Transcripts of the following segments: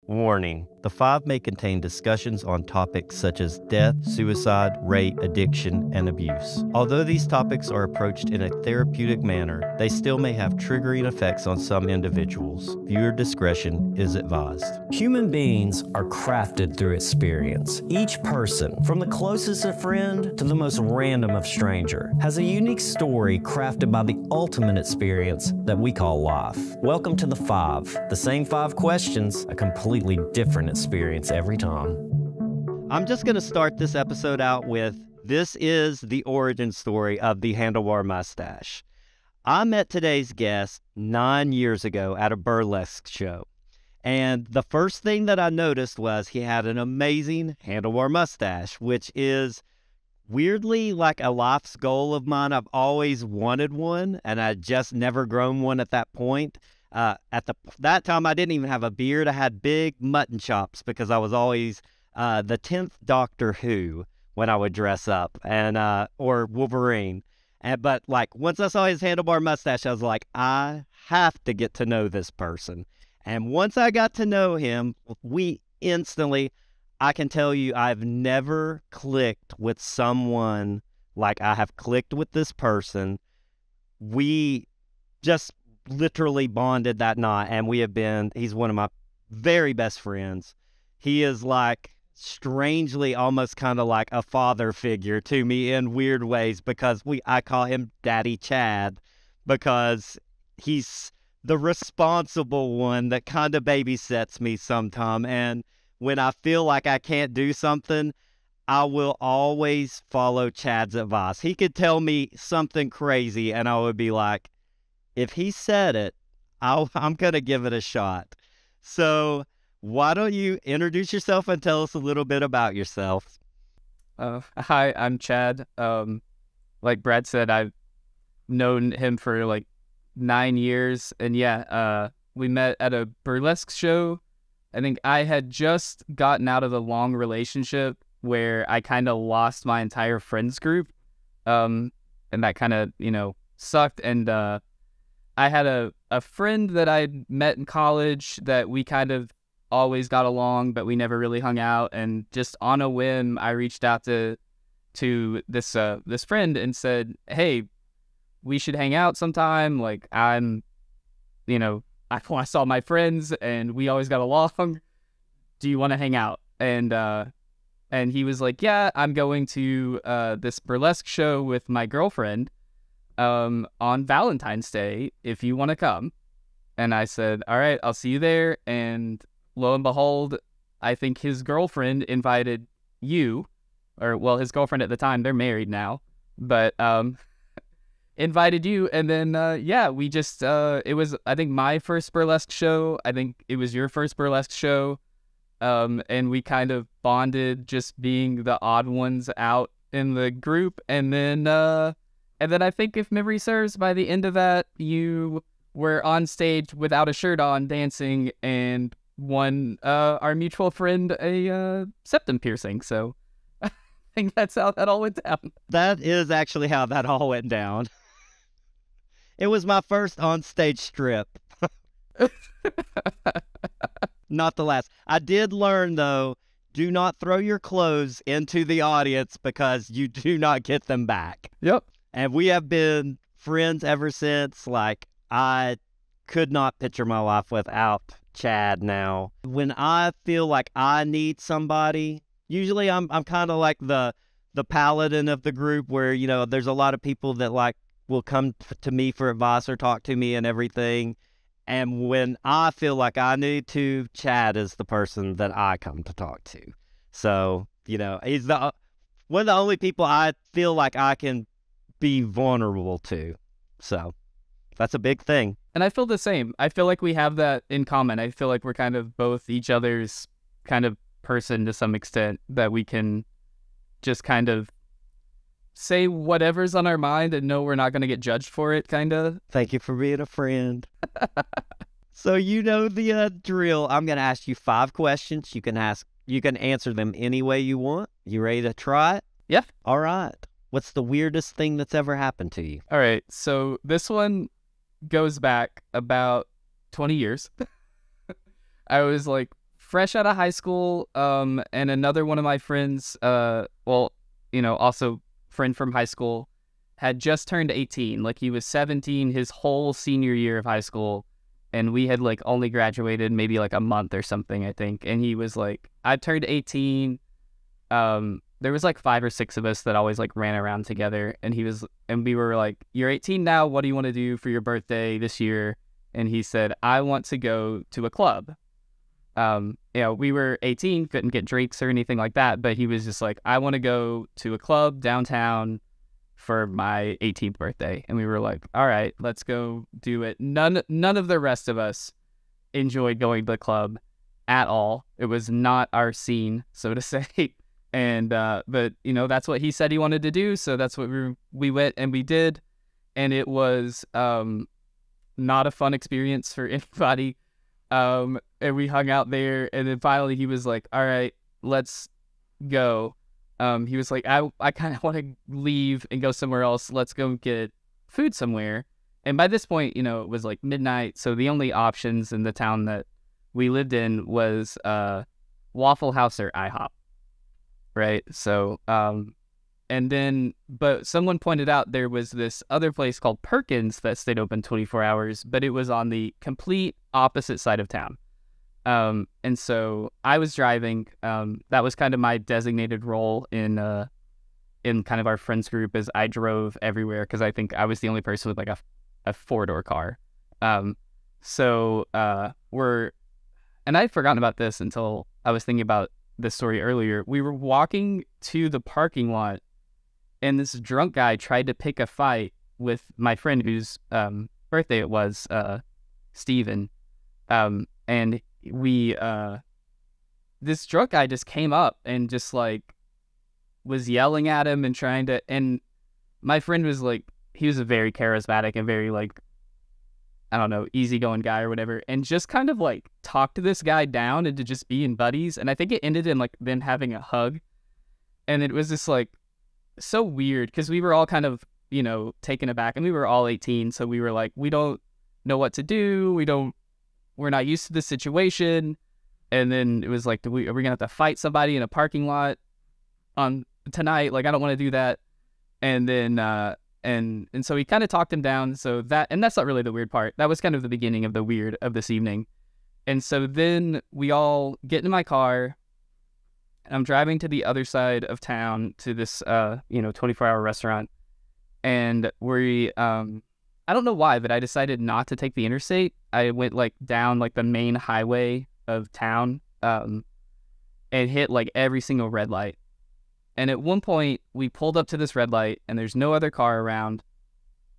Warning: the five may contain discussions on topics such as death, suicide, rape, addiction, and abuse. Although these topics are approached in a therapeutic manner, they still may have triggering effects on some individuals. Viewer discretion is advised. Human beings are crafted through experience. Each person, from the closest of friend to the most random of stranger, has a unique story crafted by the ultimate experience that we call life. Welcome to the five. The same five questions, a completely different experience every time. I'm just going to start this episode out with, this is the origin story of the handlebar mustache. I met today's guest 9 years ago at a burlesque show. And the first thing that I noticed was he had an amazing handlebar mustache, which is weirdly like a life's goal of mine. I've always wanted one, and I just never grown one at that point. That time, I didn't even have a beard. I had big mutton chops because I was always the 10th Doctor Who when I would dress up, and or Wolverine. But like once I saw his handlebar mustache, I was like, I have to get to know this person. And once I got to know him, I can tell you, I've never clicked with someone like I have clicked with this person. We just literally bonded that night, and he's one of my very best friends. He is like strangely almost kind of like a father figure to me in weird ways, because I call him Daddy Chad, because he's the responsible one that kind of babysits me sometime. And when I feel like I can't do something, I will always follow Chad's advice. He could tell me something crazy and I would be like, if he said it, I'm going to give it a shot. So why don't you introduce yourself and tell us a little bit about yourself? Hi, I'm Chad. Like Brad said, I've known him for like 9 years. And we met at a burlesque show. I think I had just gotten out of a long relationship where I kind of lost my entire friends group. And that kind of, sucked. And I had a friend that I'd met in college that we kind of always got along, but we never really hung out. And just on a whim, I reached out to this friend and said, "Hey, we should hang out sometime. Like I saw my friends and we always got along. Do you want to hang out?" And he was like, "Yeah, I'm going to this burlesque show with my girlfriend on Valentine's Day, if you want to come." And I said, "All right, I'll see you there." And lo and behold, I think his girlfriend invited you, his girlfriend at the time, they're married now, but invited you. And then, we just, it was, I think, my first burlesque show. I think it was your first burlesque show. And we kind of bonded just being the odd ones out in the group. And then I think, if memory serves, by the end of that, you were on stage without a shirt on dancing and won our mutual friend a septum piercing. So I think that's how that all went down. That is actually how that all went down. It was my first on-stage strip. Not the last. I did learn, though, do not throw your clothes into the audience because you do not get them back. Yep. And we have been friends ever since. Like, I could not picture my life without Chad now. When I feel like I need somebody, usually I'm kind of like the paladin of the group where, there's a lot of people that like will come to me for advice or talk to me and everything. And when I feel like I need to, Chad is the person that I come to talk to. So, he's one of the only people I feel like I can be vulnerable to. So that's a big thing. And I feel the same. I feel like we have that in common. I feel like we're kind of both each other's kind of person to some extent, that we can just kind of say whatever's on our mind and know we're not going to get judged for it, kind of. Thank you for being a friend. So the drill. I'm going to ask you 5 questions. You can answer them any way you want. You ready to try it? Yeah. All right. What's the weirdest thing that's ever happened to you? All right. So this one goes back about 20 years. I was like fresh out of high school, and another one of my friends, also friend from high school, had just turned 18. Like, he was 17 his whole senior year of high school, and we had, like, only graduated maybe, like, a month or something, I think. And he was like, I turned 18. There was, like, 5 or 6 of us that always, like, ran around together. And we were like, you're 18 now. What do you want to do for your birthday this year? And he said, I want to go to a club. We were 18, couldn't get drinks or anything like that. But he was just like, I want to go to a club downtown for my 18th birthday. And we were like, all right, let's go do it. None of the rest of us enjoyed going to the club at all. It was not our scene, so to say. And but that's what he said he wanted to do, so that's what we went and we did. And it was not a fun experience for anybody. And we hung out there, and then finally he was like, all right, let's go. He was like, I kind of want to leave and go somewhere else. Let's go get food somewhere. And by this point, it was like midnight. So the only options in the town that we lived in was Waffle House or IHOP. Right. So, but someone pointed out there was this other place called Perkins that stayed open 24 hours, but it was on the complete opposite side of town. And so I was driving. That was kind of my designated role in kind of our friends group, as I drove everywhere, because I think I was the only person with like a 4-door car. And I'd forgotten about this until I was thinking about this story earlier. We were walking to the parking lot, and this drunk guy tried to pick a fight with my friend whose birthday it was, Steven. And this drunk guy just came up and just like was yelling at him and and my friend was like, he was a very charismatic and very like, I don't know, easygoing guy or whatever, and just kind of like talked to this guy down into just being buddies. And I think it ended in like them having a hug. And it was just like so weird, because we were all kind of, taken aback, and we were all 18. So we were like, we don't know what to do. We're not used to this situation. And then it was like, are we gonna have to fight somebody in a parking lot on tonight? Like, I don't want to do that. And then, and so he kind of talked him down. So that's not really the weird part. That was kind of the beginning of the weird of this evening. And so then we all get in my car, and I'm driving to the other side of town to this, 24-hour restaurant. And I don't know why, but I decided not to take the interstate. I went like down like the main highway of town, and hit like every single red light. And at one point we pulled up to this red light, and there's no other car around.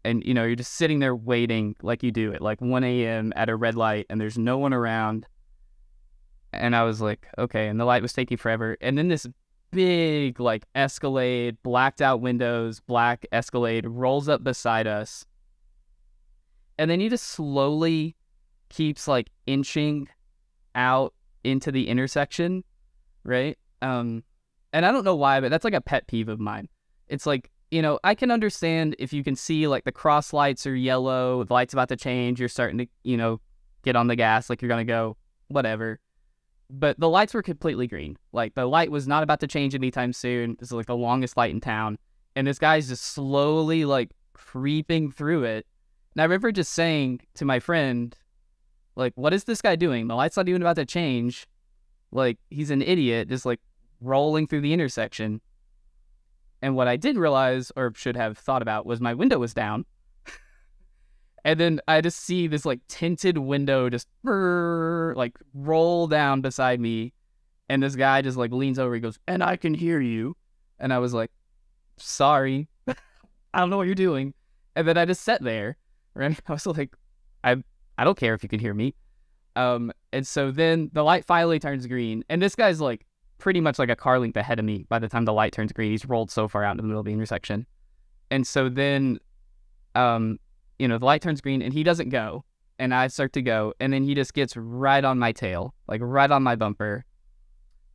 And, you're just sitting there waiting like you do at like 1 a.m. at a red light, and there's no one around. And I was like, okay. And the light was taking forever. And then this big like Escalade, blacked out windows, black Escalade rolls up beside us. And then he just slowly keeps like inching out into the intersection, right? And I don't know why, but that's like a pet peeve of mine. It's like, I can understand if you can see like the cross lights are yellow, the light's about to change, you're starting to, get on the gas, like you're going to go, whatever. But the lights were completely green. Like, the light was not about to change anytime soon. This is like the longest light in town. And this guy's just slowly like creeping through it. And I remember just saying to my friend, like, what is this guy doing? The light's not even about to change. Like, he's an idiot, just like rolling through the intersection. And what I didn't realize, or should have thought about, was my window was down. And then I just see this like tinted window just like roll down beside me. And this guy just like leans over, he goes, "And I can hear you." And I was like, sorry, I don't know what you're doing. And then I just sat there, and I was like, I don't care if you can hear me. And so then the light finally turns green, and this guy's like pretty much like a car length ahead of me by the time the light turns green. He's rolled so far out in the middle of the intersection. And so then, the light turns green, and he doesn't go, and I start to go, and then he just gets right on my tail, like right on my bumper.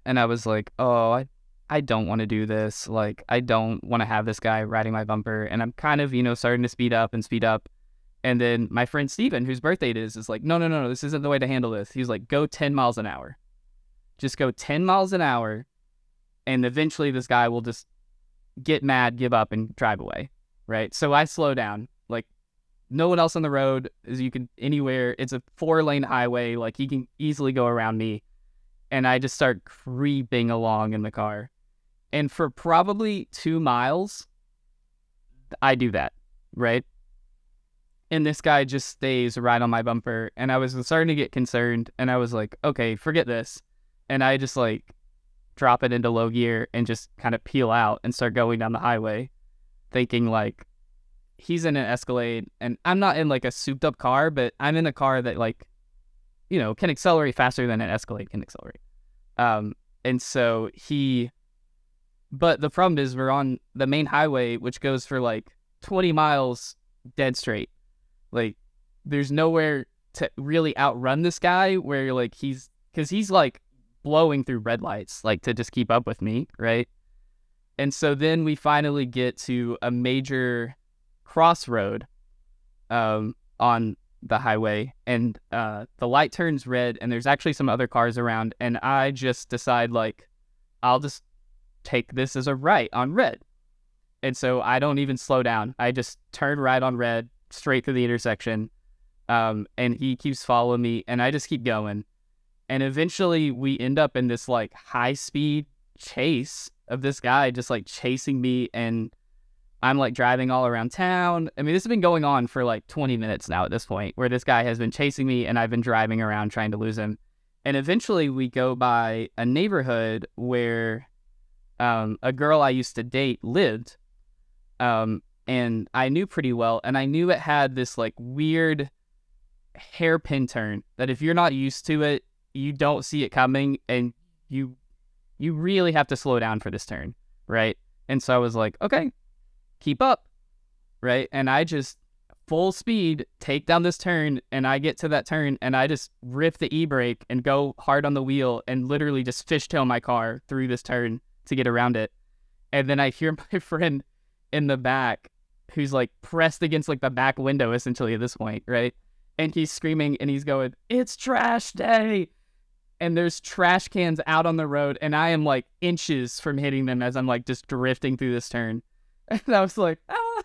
And I was like, oh, I don't want to do this. Like, I don't want to have this guy riding my bumper. And I'm kind of, starting to speed up. And then my friend Steven, whose birthday it is like, no, this isn't the way to handle this. He's like, go 10 miles an hour. just go 10 miles an hour, and eventually this guy will just get mad, give up, and drive away, right? So I slow down. Like, no one else on the road, as you can anywhere. It's a 4-lane highway. Like, he can easily go around me. And I just start creeping along in the car. And for probably 2 miles, I do that, right? And this guy just stays right on my bumper. And I was starting to get concerned. And I was like, okay, forget this. And I just like drop it into low gear and just kind of peel out and start going down the highway, thinking like, he's in an Escalade. And I'm not in like a souped up car, but I'm in a car that like, you know, can accelerate faster than an Escalade can accelerate. And so but the problem is we're on the main highway, which goes for like 20 miles dead straight. Like, there's nowhere to really outrun this guy where like because he's like blowing through red lights, like to just keep up with me, right? And so then we finally get to a major crossroad on the highway, and the light turns red, and there's actually some other cars around, and I just decide like, I'll just take this as a right on red. And so I don't even slow down. I just turn right on red straight through the intersection. And he keeps following me, and I just keep going. And eventually we end up in this like high speed chase of this guy just like chasing me, and I'm like driving all around town. I mean, this has been going on for like 20 minutes now at this point, where this guy has been chasing me and I've been driving around trying to lose him. And eventually we go by a neighborhood where a girl I used to date lived, and I knew pretty well. And I knew it had this like weird hairpin turn that if you're not used to it, you don't see it coming, and you really have to slow down for this turn, right? And so I was like, okay, keep up, right? And I just full speed take down this turn, and I get to that turn, and I just rip the e-brake and go hard on the wheel and literally just fishtail my car through this turn to get around it. And then I hear my friend in the back, who's like pressed against like the back window essentially at this point, right? And he's screaming and he's going, "It's trash day!" And there's trash cans out on the road, and I am like inches from hitting them as I'm like just drifting through this turn. And I was like, ah.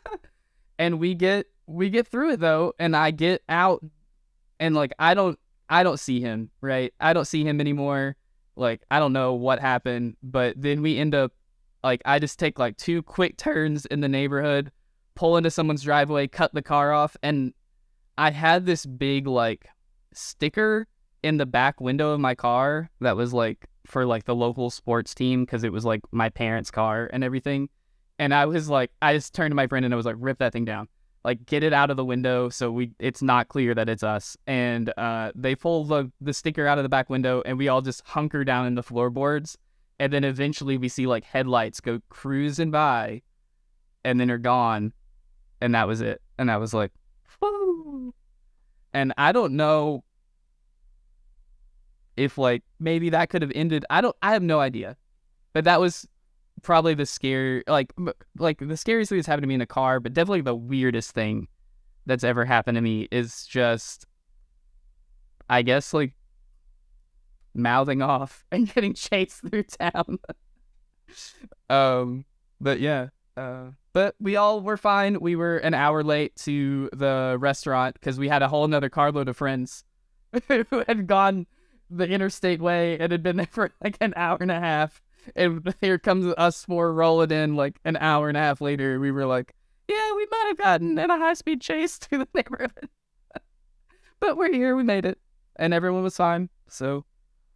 And we get through it though, and I get out, and like I don't see him, right? I don't see him anymore. Like, I don't know what happened, but then we end up like, I just take like 2 quick turns in the neighborhood, pull into someone's driveway, cut the car off, and I had this big like sticker in the back window of my car that was like for like the local sports team, because it was like my parents' car and everything. And I was like, I just turned to my friend and I was like, rip that thing down, like get it out of the window so it's not clear that it's us. And they pull the sticker out of the back window, and we all just hunker down in the floorboards. And then eventually we see like headlights go cruising by, and then they're gone. And that was it. And I was like, woo. And I don't know if like maybe that could have ended. I have no idea. But that was probably the like the scariest thing that's happened to me in a car, but definitely the weirdest thing that's ever happened to me is just, I guess, like mouthing off and getting chased through town. But yeah, but we all were fine. We were an hour late to the restaurant because we had a whole nother carload of friends who had gone the interstate way and had been there for like an hour and a half. And here comes us 4 rolling in like an hour and a half later. We were like, yeah, we might have gotten in a high-speed chase through the neighborhood. But we're here, we made it. And everyone was fine. So,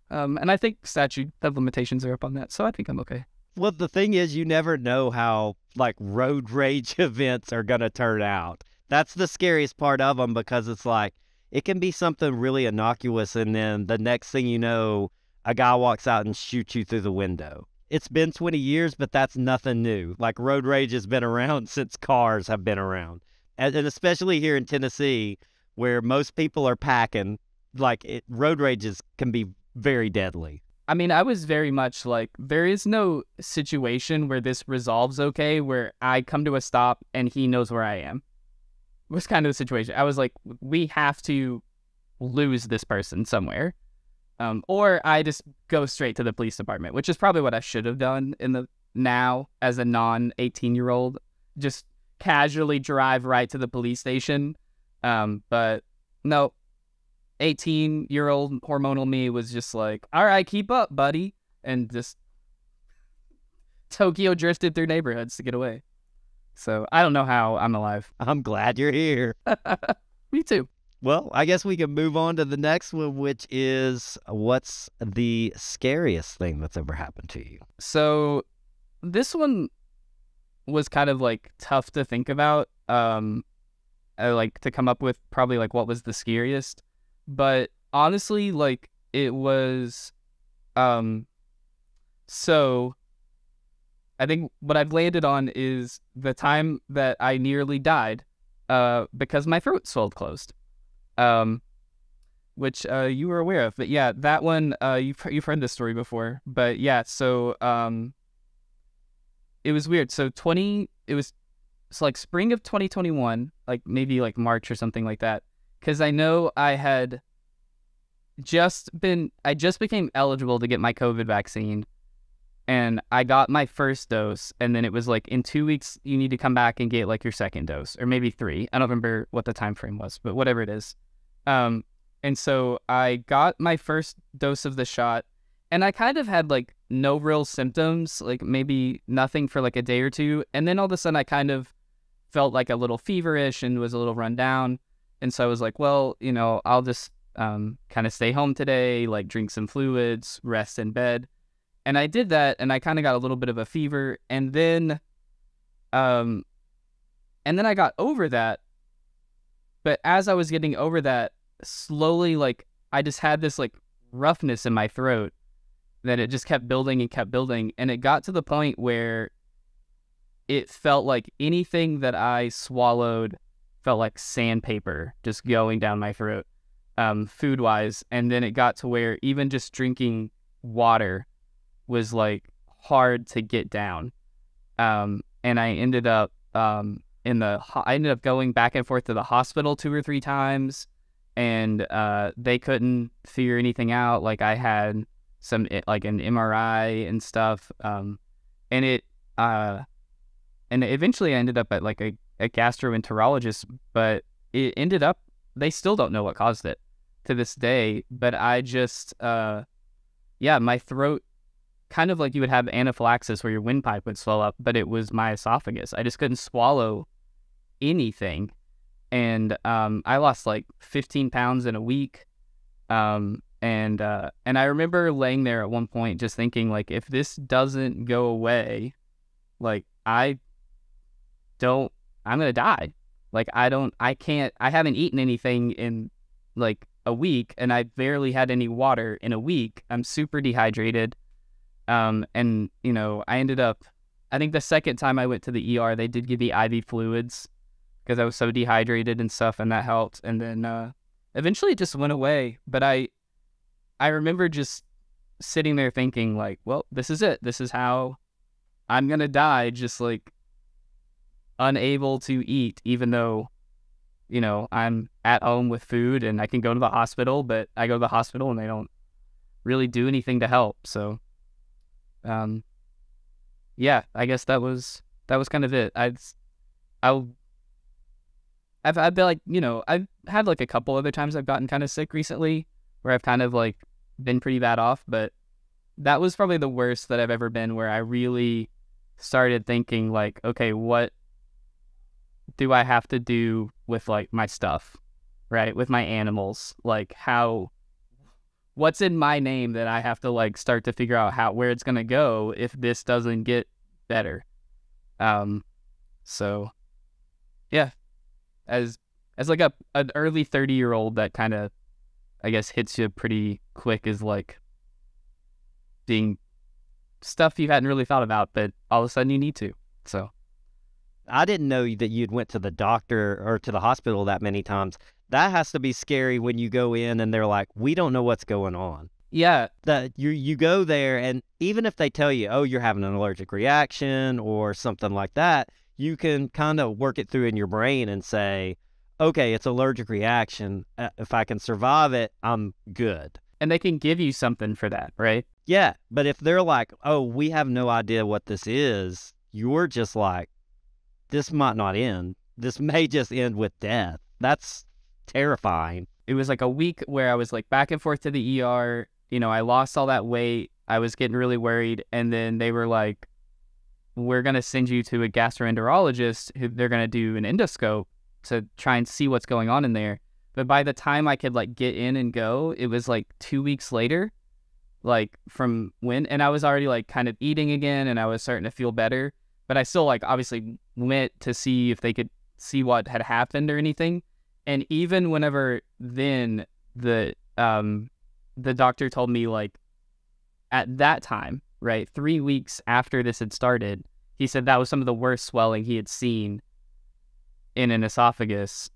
and I think statute of limitations are up on that. So I think I'm okay. Well, the thing is, you never know how, like, road rage events are going to turn out. That's the scariest part of them, because it's like, it can be something really innocuous, and then the next thing you know, a guy walks out and shoots you through the window. It's been 20 years, but that's nothing new. Like, road rage has been around since cars have been around. And especially here in Tennessee, where most people are packing, like, road rages can be very deadly. I mean, I was very much like, there is no situation where this resolves okay, where I come to a stop and he knows where I am. Was kind of the situation. I was like, we have to lose this person somewhere. Or I just go straight to the police department, which is probably what I should have done now as a non-18-year-old, just casually drive right to the police station. But no, 18-year-old hormonal me was just like, all right, keep up, buddy, and just Tokyo drifted through neighborhoods to get away. So I don't know how I'm alive. I'm glad you're here. Me too. Well, I guess we can move on to the next one, which is what's the scariest thing that's ever happened to you? So this one was kind of like tough to think about. I like to come up with probably like what was the scariest, but honestly, like it was, so I think what I've landed on is the time that I nearly died, because my throat swelled closed, which you were aware of. But yeah, that one, you've heard this story before. But yeah, so it was weird. So it's like spring of 2021, like maybe like March or something like that. Because I know I just became eligible to get my COVID vaccine. And I got my first dose, and then it was like in 2 weeks you need to come back and get like your second dose, or maybe 3. I don't remember what the time frame was, but whatever it is. And so I got my first dose of the shot, and I kind of had like no real symptoms, like maybe nothing for like a day or two, and then all of a sudden I kind of felt like a little feverish and was a little run down, and so I was like, well, I'll just kind of stay home today, like drink some fluids, rest in bed. And I did that, and I kind of got a little bit of a fever, and then I got over that. But as I was getting over that, slowly, like, I just had this, like, roughness in my throat that it just kept building and kept building, and it got to the point where it felt like anything that I swallowed felt like sandpaper just going down my throat, food-wise, and then it got to where even just drinking water was like hard to get down, and I ended up I ended up going back and forth to the hospital 2 or 3 times, and they couldn't figure anything out. Like I had like an MRI and stuff, and eventually I ended up at like a gastroenterologist, but it ended up they still don't know what caused it to this day. But I just my throat, kind of like you would have anaphylaxis where your windpipe would swell up, but it was my esophagus. I just couldn't swallow anything. And I lost like 15 pounds in a week. And I remember laying there at one point just thinking, like, if this doesn't go away, like, I'm going to die. Like, I haven't eaten anything in like a week, and I barely had any water in a week. I'm super dehydrated. And I ended up, I think the second time I went to the ER, they did give me IV fluids because I was so dehydrated and stuff, and that helped. And then eventually it just went away. But I remember just sitting there thinking, like, well, this is it. This is how I'm going to die, just like unable to eat, even though, I'm at home with food and I can go to the hospital, but I go to the hospital and they don't really do anything to help. So I guess that was kind of it. I've been like, I've had like a couple other times I've gotten kind of sick recently where I've kind of like been pretty bad off, but that was probably the worst that I've ever been, where I really started thinking like, okay, what do I have to do with like my stuff, right? With my animals, like what's in my name that I have to like start to figure out where it's going to go if this doesn't get better. So yeah, as like an early 30-year-old, that kind of, I guess, hits you pretty quick, is like being stuff you hadn't really thought about, but all of a sudden you need to. So I didn't know that you'd went to the doctor or to the hospital that many times. That has to be scary when you go in and they're like, we don't know what's going on. Yeah. That you go there, and even if they tell you, oh, you're having an allergic reaction or something like that, you can kind of work it through in your brain and say, okay, it's allergic reaction. If I can survive it, I'm good. and they can give you something for that, right? Yeah, but if they're like, oh, we have no idea what this is, you're just like, this might not end. This may just end with death. That's terrifying. It was like a week where I was like back and forth to the ER. You know, I lost all that weight. I was getting really worried. And then they were like, we're going to send you to a gastroenterologist who they're going to do an endoscope to try and see what's going on in there. But by the time I could like get in and go, it was like 2 weeks later, like from when, and I was already like kind of eating again and I was starting to feel better. But I still like obviously went to see if they could see what had happened or anything. And even whenever then the doctor told me like at that time, right, 3 weeks after this had started, he said that was some of the worst swelling he had seen in an esophagus.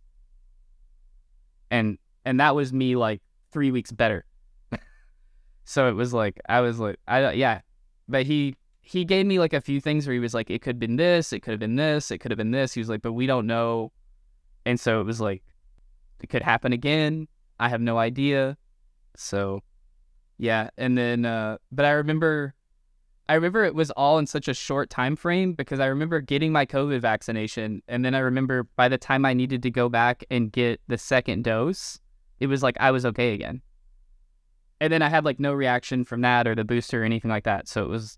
And that was me like 3 weeks better. So it was like, I was like, yeah. But he gave me like a few things where he was like, it could have been this, it could have been this, it could have been this. He was like, but we don't know. And so it was like, it could happen again. I have no idea. So yeah. And then, but I remember it was all in such a short time frame because I remember getting my COVID vaccination. And then I remember by the time I needed to go back and get the second dose, it was like I was okay again. And then I had like no reaction from that or the booster or anything like that. So it was,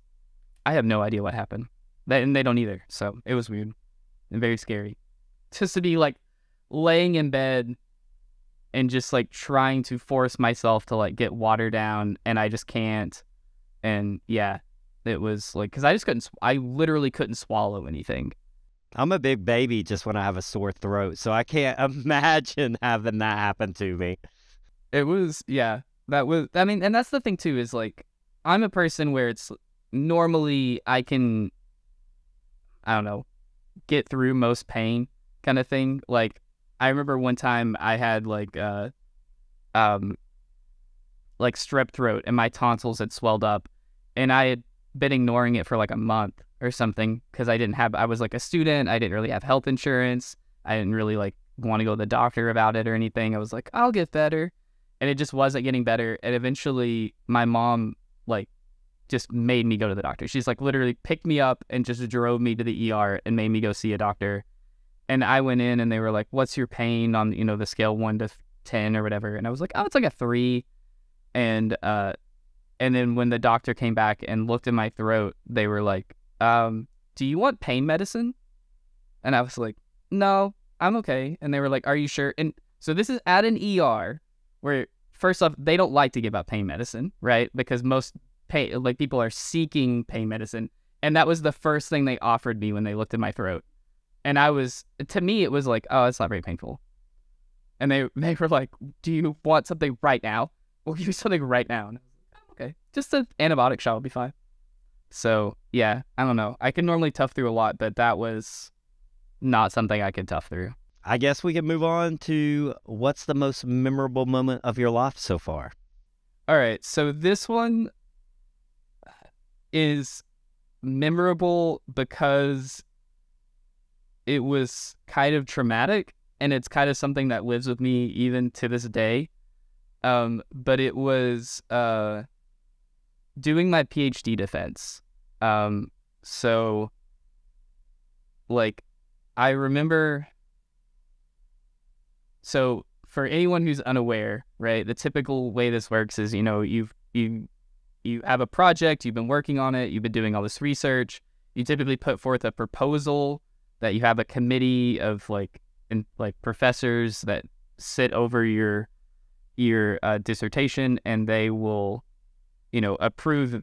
I have no idea what happened. And they don't either. So it was weird and very scary. Just to be like laying in bed and just like trying to force myself to like get water down and I just can't. And yeah, it was like, because I literally couldn't swallow anything. I'm a big baby just when I have a sore throat, so I can't imagine having that happen to me. It was, yeah, that was, I mean, and that's the thing too, is like, I'm a person where it's normally I can, I don't know, get through most pain kind of thing. Like, I remember one time I had like strep throat and my tonsils had swelled up and I had been ignoring it for like a month or something because I was like a student. I didn't really have health insurance. I didn't really like want to go to the doctor about it or anything. I was like, I'll get better. And it just wasn't getting better. And eventually my mom like just made me go to the doctor. She's like literally picked me up and just drove me to the ER and made me go see a doctor. And I went in and they were like, what's your pain on, you know, the scale 1 to 10 or whatever. And I was like, oh, it's like a 3. And then when the doctor came back and looked at my throat, they were like, do you want pain medicine? And I was like, no, I'm okay. And they were like, are you sure? And so this is at an ER where first off, they don't like to give out pain medicine, right? Because most people are seeking pain medicine. And that was the first thing they offered me when they looked at my throat. And to me, it was like, oh, it's not very painful. And they were like, do you want something right now? We'll give you something right now. And I was like, oh, okay, just an antibiotic shot will be fine. So yeah, I don't know. I can normally tough through a lot, but that was not something I could tough through. I guess we can move on to what's the most memorable moment of your life so far? All right. So this one is memorable because it was kind of traumatic and it's kind of something that lives with me even to this day. But it was doing my PhD defense. So like I remember, so for anyone who's unaware, right, the typical way this works is, you know, you have a project, you've been working on it, you've been doing all this research, you typically put forth a proposal that you have a committee of like professors that sit over your dissertation, and they will, you know, approve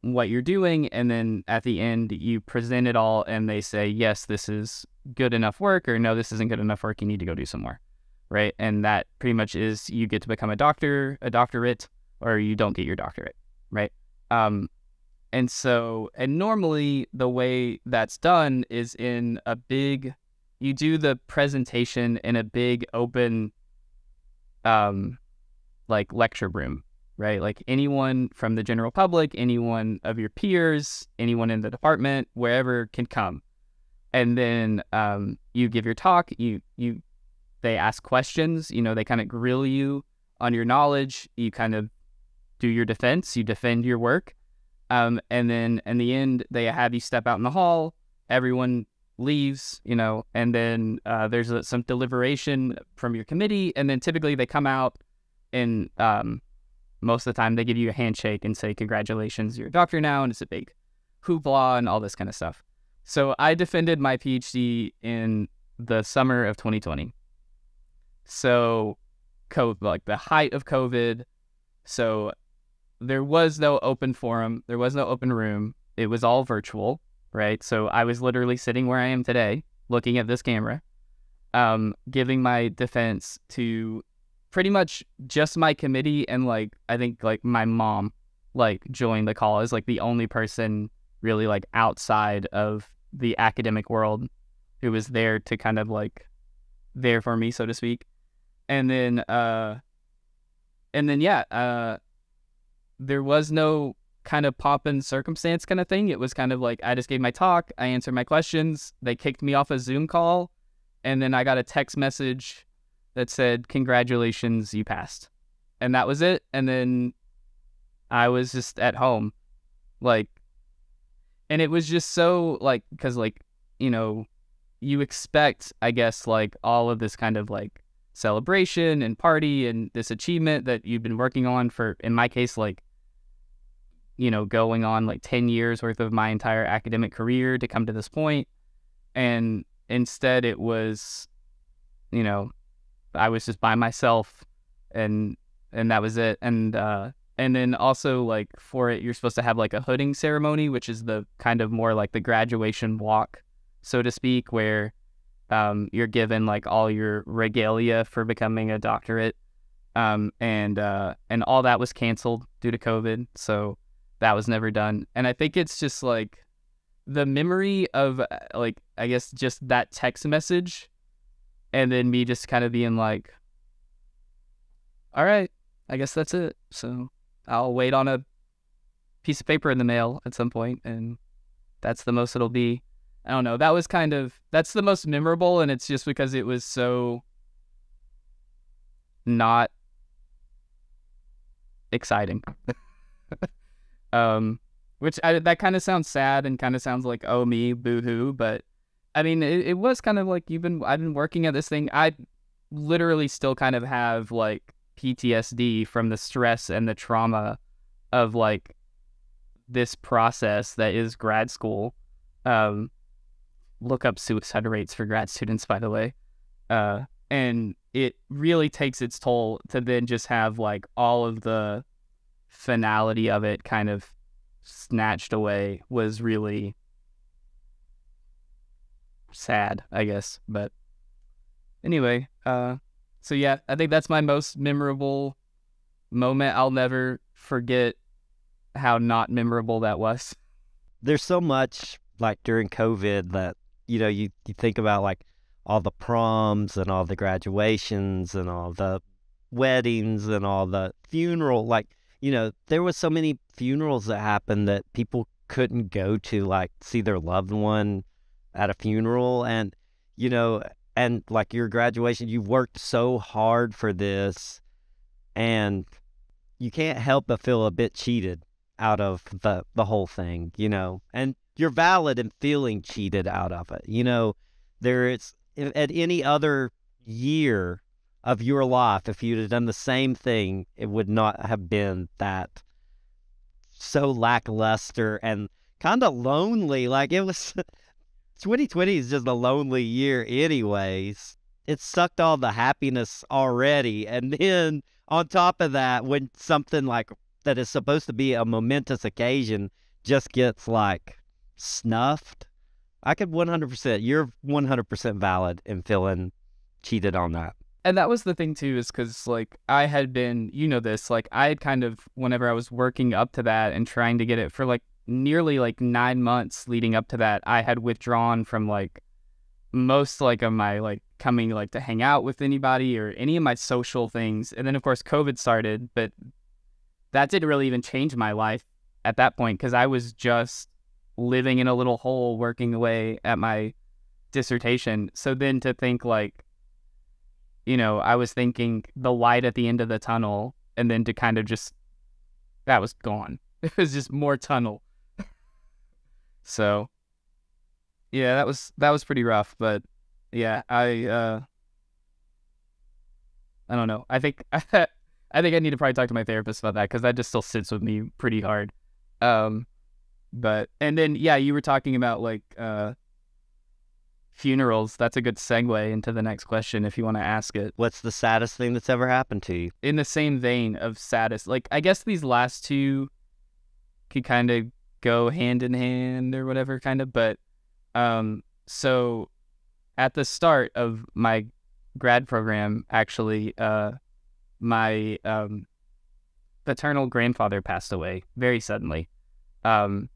what you're doing, and then at the end you present it all and they say, yes, this is good enough work, or no, this isn't good enough work, you need to go do some more, right? And that pretty much is you get to become a doctorate, or you don't get your doctorate, right? And normally the way that's done is in a big, you do the presentation in a big open like lecture room, right? Like anyone from the general public, anyone of your peers, anyone in the department, wherever can come. And then you give your talk, they ask questions, you know, they kind of grill you on your knowledge. You kind of do your defense, you defend your work. And then in the end, they have you step out in the hall, everyone leaves, and then there's some deliberation from your committee, and then typically they come out and most of the time they give you a handshake and say, congratulations, you're a doctor now, and it's a big hoopla and all this kind of stuff. So I defended my PhD in the summer of 2020. So like the height of COVID. So there was no open forum. There was no open room. It was all virtual, right? So I was literally sitting where I am today, looking at this camera, giving my defense to pretty much just my committee, and like I think like my mom like joined the call as like the only person really like outside of the academic world who was there to kind of like there for me, so to speak. And then there was no kind of pop-in circumstance kind of thing. It was kind of like I just gave my talk, I answered my questions, they kicked me off a Zoom call, and then I got a text message that said, congratulations, you passed. And that was it. And then I was just at home. Like, and it was just so like, because like, you expect, I guess, like all of this kind of like celebration and party and this achievement that you've been working on for, in my case, like, going on like 10 years worth of my entire academic career to come to this point. And instead it was, I was just by myself, and that was it. And then also like for it, you're supposed to have like a hooding ceremony, which is the kind of more like the graduation walk, so to speak, where you're given like all your regalia for becoming a doctorate. And all that was canceled due to COVID. So that was never done. And I think it's just like the memory of like, I guess just that text message, and then me just kind of being like, all right, I guess that's it. So I'll wait on a piece of paper in the mail at some point, and that's the most it'll be. I don't know. That's the most memorable, and it's just because it was so not exciting. That kind of sounds sad and kind of sounds like, oh me, boo-hoo, but I mean, it was kind of like I've been working at this thing. I literally still kind of have like PTSD from the stress and the trauma of like this process that is grad school. Look up suicide rates for grad students, by the way. And it really takes its toll to then just have like all of the finality of it kind of snatched away. Was really sad, I guess. But anyway, so yeah, I think that's my most memorable moment. I'll never forget how not memorable that was. There's so much like during COVID that, you think about like all the proms and all the graduations and all the weddings and all the funeral, like, there was so many funerals that happened that people couldn't go to, like see their loved one at a funeral. And, and like your graduation, you worked so hard for this, and you can't help but feel a bit cheated out of the whole thing, and you're valid in feeling cheated out of it. There is, at any other year of your life, if you'd have done the same thing, it would not have been that so lackluster and kind of lonely. Like it was, 2020 is just a lonely year anyways. It sucked all the happiness already. And then on top of that, when something like that is supposed to be a momentous occasion just gets like snuffed, I could 100%, you're 100% valid in feeling cheated on that. And that was the thing too, is because like I had been, this, like I had kind of, whenever I was working up to that and trying to get it for like nearly like 9 months leading up to that, I had withdrawn from like most like of my like coming like to hang out with anybody or any of my social things. And then of course COVID started, but that didn't really even change my life at that point, because I was just living in a little hole working away at my dissertation. So then to think like, I was thinking the light at the end of the tunnel, and then to kind of just that was gone. It was just more tunnel. So yeah, that was pretty rough. But yeah, I don't know. I think I think I need to probably talk to my therapist about that, because that just still sits with me pretty hard. But and then yeah, you were talking about like funerals. That's a good segue into the next question if you want to ask it. What's the saddest thing that's ever happened to you? In the same vein of saddest, like I guess these last two could kind of go hand in hand or whatever, kind of. But so at the start of my grad program, actually, my paternal grandfather passed away very suddenly. There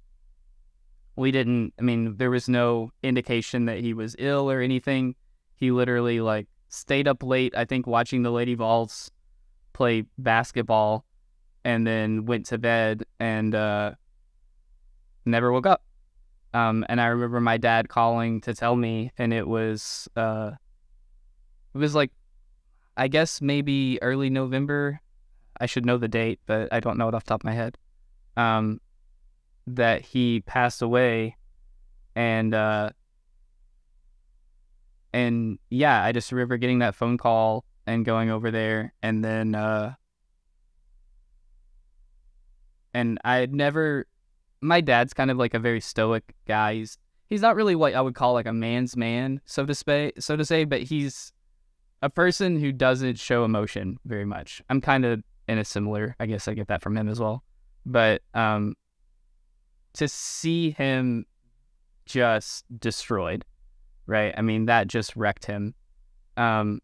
was no indication that he was ill or anything. He literally like stayed up late, I think, watching the Lady Vols play basketball, and then went to bed and never woke up. And I remember my dad calling to tell me, and it was like, I guess maybe early November. I should know the date, but I don't know it off the top of my head. That he passed away, and yeah, I just remember getting that phone call and going over there, and then and I had never. My dad's kind of like a very stoic guy. He's not really what I would call like a man's man, so to say, but he's a person who doesn't show emotion very much. I'm kind of in a similar, I guess I get that from him as well. But to see him just destroyed, right? I mean, that just wrecked him. And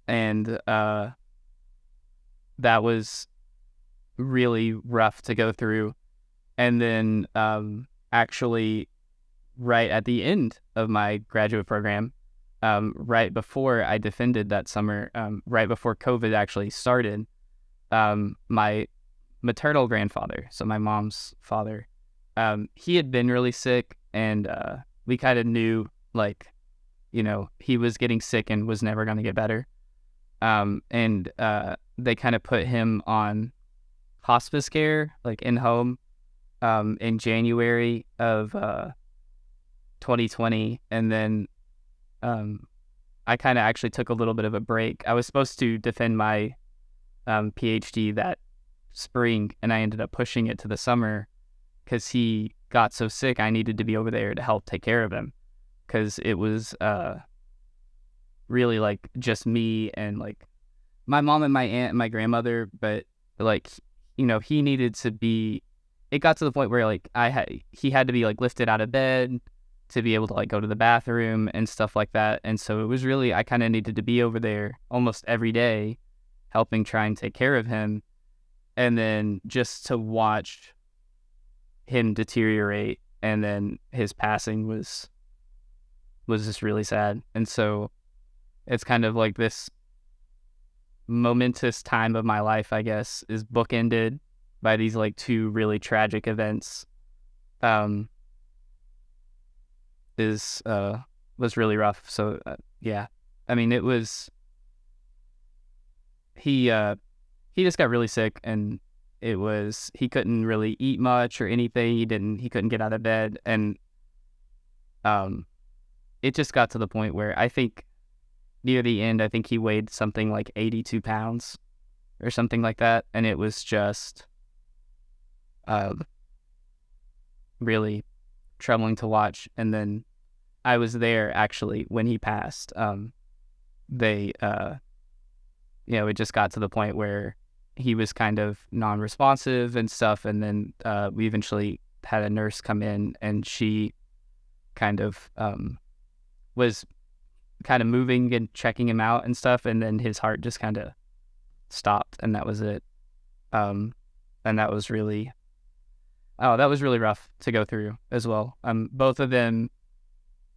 that was really rough to go through. And then actually right at the end of my graduate program, right before I defended that summer, right before COVID actually started, my maternal grandfather, so my mom's father, he had been really sick, and we kind of knew, like, he was getting sick and was never going to get better. And they kind of put him on hospice care, like in home, in January of 2020. And then I kind of actually took a little bit of a break. I was supposed to defend my PhD that spring, and I ended up pushing it to the summer because he got so sick. I needed to be over there to help take care of him, because it was really like just me and like my mom and my aunt and my grandmother. But like, he needed to be, it got to the point where like he had to be like lifted out of bed to be able to like go to the bathroom and stuff like that. And so it was really, I kind of needed to be over there almost every day helping try and take care of him. And then just to watch him deteriorate, and then his passing was just really sad. And so it's kind of like this momentous time of my life, I guess, is bookended by these like two really tragic events. Was really rough. So yeah, I mean, it was, he just got really sick, and it was, he couldn't really eat much or anything. He couldn't get out of bed. And it just got to the point where I think near the end, I think he weighed something like 82 pounds or something like that. And it was just really troubling to watch. And then I was there actually when he passed. It just got to the point where he was kind of non-responsive and stuff. And then we eventually had a nurse come in, and she kind of was kind of moving and checking him out and stuff. And then his heart just kind of stopped, and that was it. And that was really rough to go through as well. Both of them,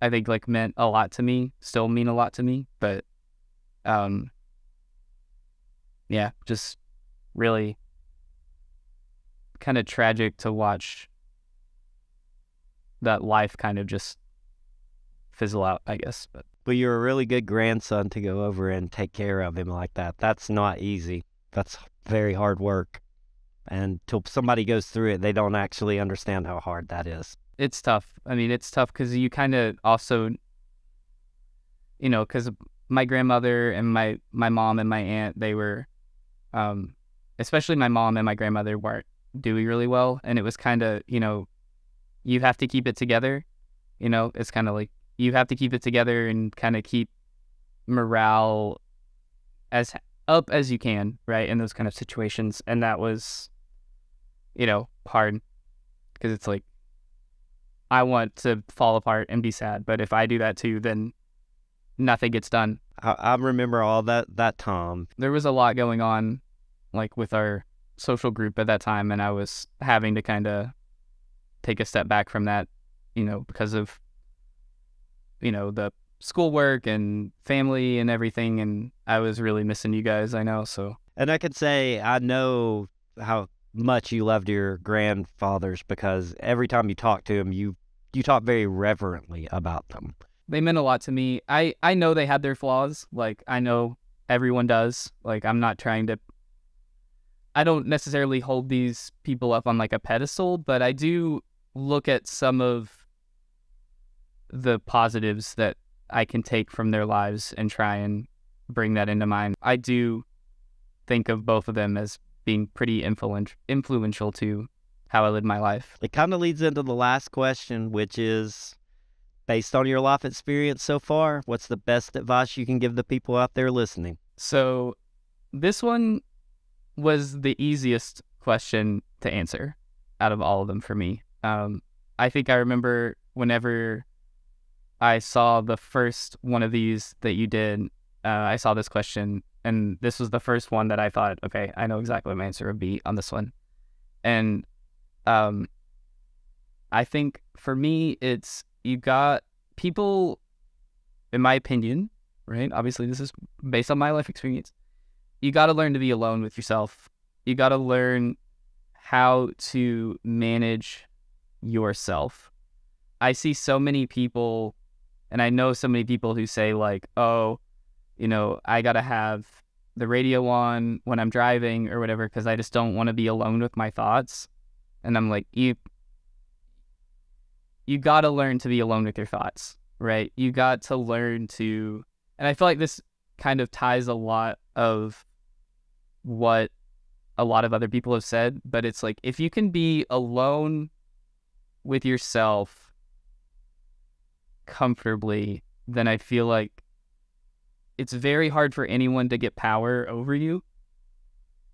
I think, like, meant a lot to me, still mean a lot to me. But yeah, just really kind of tragic to watch that life kind of just fizzle out, I guess. But you're a really good grandson to go over and take care of him like that. That's not easy. That's very hard work. And till somebody goes through it, they don't actually understand how hard that is. It's tough. I mean, it's tough because you kind of also, because my grandmother and my mom and my aunt, they were, especially my mom and my grandmother weren't doing really well. And it was kind of, you have to keep it together. It's kind of like you have to keep it together and kind of keep morale as up as you can, right, in those kind of situations. And that was, hard because it's like, I want to fall apart and be sad, but if I do that too, then nothing gets done. I remember all that time. There was a lot going on, like with our social group at that time, and I was having to kind of take a step back from that, because of, the schoolwork and family and everything, and I was really missing you guys, I know, so. And I could say I know how much you loved your grandfathers because every time you talk to them, you talk very reverently about them. They meant a lot to me. I know they had their flaws. Like, I know everyone does. Like, I don't necessarily hold these people up on like a pedestal, but I do look at some of the positives that I can take from their lives and try and bring that into mine. I do think of both of them as being pretty influential to how I live my life. It kind of leads into the last question, which is, based on your life experience so far, what's the best advice you can give the people out there listening? So this one was the easiest question to answer out of all of them for me. I think I remember whenever I saw the first one of these that you did, I saw this question, and this was the first one that I thought, okay, I know exactly what my answer would be on this one. And I think for me, it's, you got people, in my opinion, right? Obviously, this is based on my life experience. You got to learn to be alone with yourself. You got to learn how to manage yourself. I see so many people, and I know so many people who say like, oh, I got to have the radio on when I'm driving or whatever because I just don't want to be alone with my thoughts. And I'm like, you got to learn to be alone with your thoughts, right? You got to learn to, and I feel like this kind of ties a lot of what a lot of other people have said, but it's like, if you can be alone with yourself comfortably, then I feel like it's very hard for anyone to get power over you,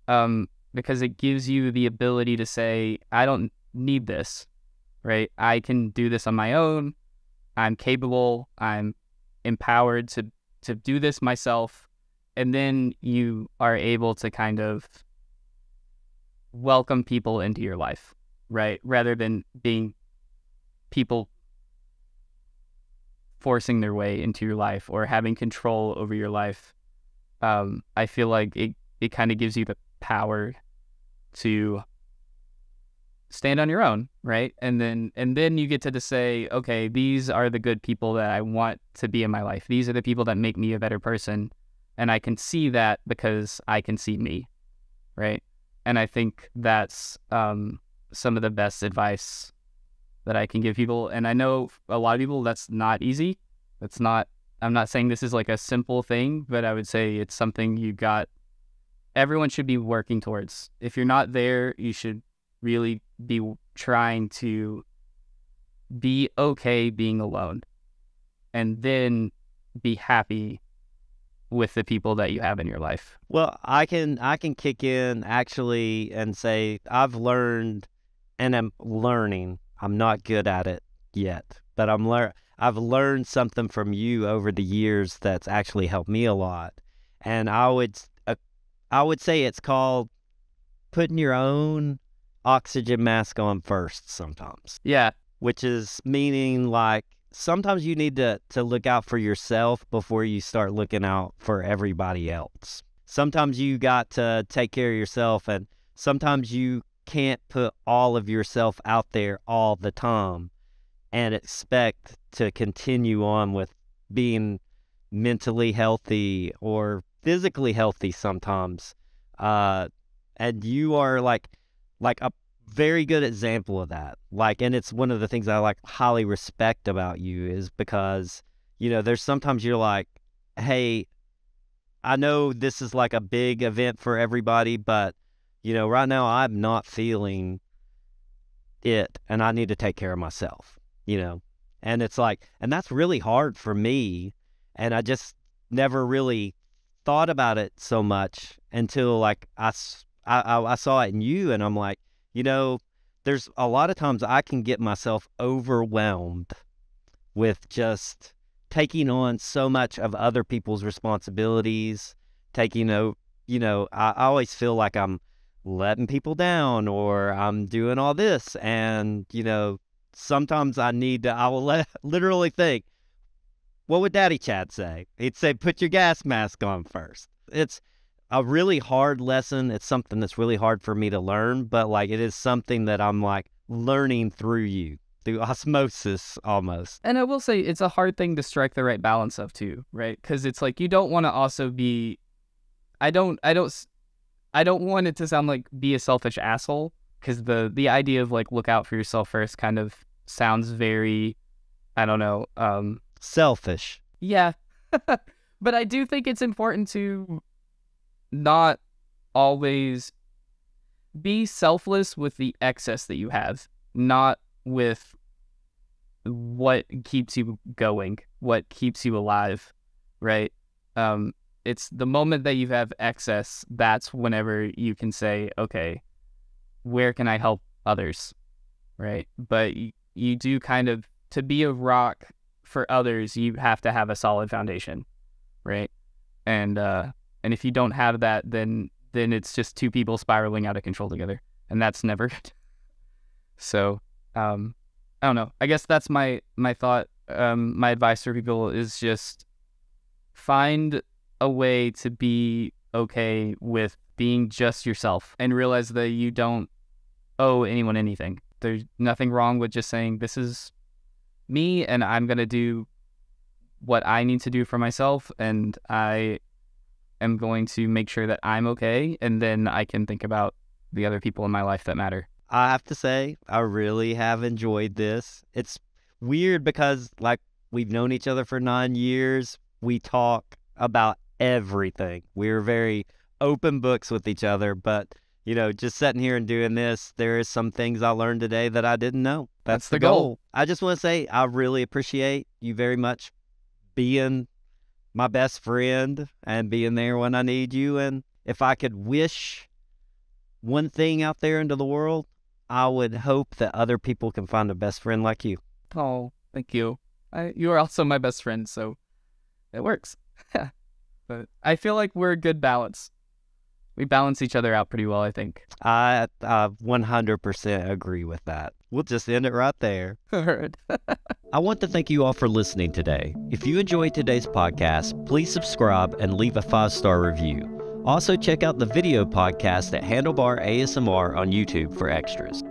because it gives you the ability to say, I don't need this, right? I can do this on my own. I'm capable. I'm empowered to do this myself. And then you are able to kind of welcome people into your life, right? Rather than being people forcing their way into your life or having control over your life. I feel like it kind of gives you the power to stand on your own, right? And then you get to say, okay, these are the good people that I want to be in my life. These are the people that make me a better person. And I can see that because I can see me, right? And I think that's some of the best advice that I can give people. And I know a lot of people, that's not easy. I'm not saying this is like a simple thing, but I would say it's something everyone should be working towards. If you're not there, you should really be trying to be okay being alone and then be happy with the people that you have in your life. Well, I can kick in actually and say I've learned and I'm learning. I'm not good at it yet, but I've learned something from you over the years that's actually helped me a lot. And I would say it's called putting your own oxygen mask on first sometimes. Yeah. Which is meaning like sometimes you need to look out for yourself before you start looking out for everybody else. Sometimes you got to take care of yourself, and sometimes you can't put all of yourself out there all the time and expect to continue on with being mentally healthy or physically healthy sometimes. And you are like, like a very good example of that. Like, and it's one of the things I like highly respect about you is because, there's sometimes you're like, hey, I know this is like a big event for everybody, but, right now I'm not feeling it and I need to take care of myself, and it's like, and that's really hard for me. And I just never really thought about it so much until like I saw it in you, and I'm like, there's a lot of times I can get myself overwhelmed with just taking on so much of other people's responsibilities, I always feel like I'm letting people down or I'm doing all this. And, sometimes I will literally think, what would Daddy Chad say? He'd say, put your gas mask on first. It's a really hard lesson. It's something that's really hard for me to learn, but like it is something that I'm like learning through you, through osmosis almost. And I will say it's a hard thing to strike the right balance of too, right? Because it's like you don't want to also be. I don't want it to sound like be a selfish asshole, because the idea of like look out for yourself first kind of sounds very, I don't know, selfish. Yeah, but I do think it's important to not always be selfless with the excess that you have, not with what keeps you going, what keeps you alive, right? It's the moment that you have excess, that's whenever you can say, okay, where can I help others, right? But you do kind of, to be a rock for others, you have to have a solid foundation, right? And if you don't have that, then it's just two people spiraling out of control together, and that's never good. So, I don't know. I guess that's my thought. My advice for people is just find a way to be okay with being just yourself and realize that you don't owe anyone anything. There's nothing wrong with just saying, this is me and I'm going to do what I need to do for myself, and I am going to make sure that I'm okay, and then I can think about the other people in my life that matter. I have to say, I really have enjoyed this. It's weird because, like, we've known each other for 9 years. We talk about everything. We're very open books with each other, but, just sitting here and doing this, there is some things I learned today that I didn't know. That's the goal. I just want to say I really appreciate you very much being my best friend and being there when I need you. And if I could wish one thing out there into the world, I would hope that other people can find a best friend like you. Oh, thank you. You are also my best friend, so it works. But I feel like we're a good balance. We balance each other out pretty well, I think. I 100% agree with that. We'll just end it right there. All right. I want to thank you all for listening today. If you enjoyed today's podcast, please subscribe and leave a 5-star review. Also, check out the video podcast at Handlebar ASMR on YouTube for extras.